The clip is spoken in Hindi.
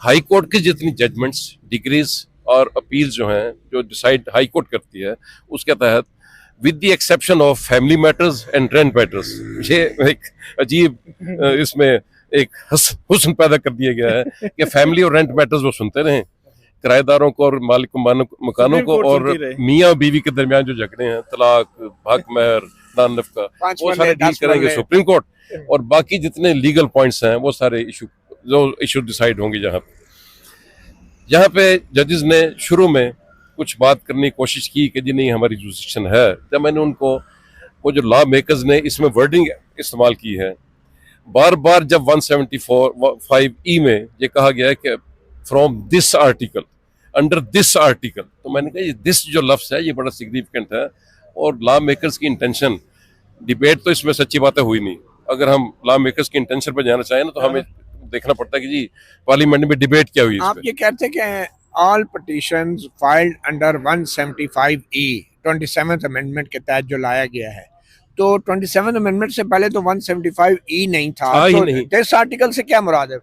हाई कोर्ट की जितनी जजमेंट्स, डिग्रीज और अपील जो हैं, जो डिसाइड हाई कोर्ट करती है, उसके तहत with the exception of family matters and rent matters, ये एक अजीब इसमें एक हुस्न पैदा कर दिया गया है कि फैमिली और रेंट मैटर्स वो सुनते रहें, किराएदारों को और मालिक मकानों को और मियाँ बीवी के दरमियान जो झगड़े हैं, तलाक, हक महर, दान नफका, वो सारे डील करेंगे सुप्रीम कोर्ट, और बाकी जितने लीगल पॉइंट्स हैं वो सारे इशू डिसाइड होंगे। जहाँ पे जजेस ने शुरू में कुछ बात करने की कोशिश की कि जी नहीं हमारी जुरिस्डिक्शन है, जब मैंने उनको वो जो लॉ मेकर्स ने इसमें वर्डिंग इस्तेमाल की है, बार बार जब 174(5) में ये कहा गया है कि from this article, under this article, तो मैंने कहा ये दिस जो लफ्ज है ये बड़ा सिग्निफिकेंट है, और लॉ मेकर्स की इंटेंशन, डिबेट तो इसमें सच्ची बातें हुई नहीं। अगर हम लॉ मेकर्स की इंटेंशन पर जाना चाहें ना, तो हमें देखना पड़ता है कि जी पार्लियामेंट में डिबेट क्या हुई। आप ये कहते हैं कि all petitions filed under 175E 27th amendment के तहत जो लाया गया है, तो 27th अमेंडमेंट से पहले तो 175E नहीं था, तो इस आर्टिकल से क्या मुराद है?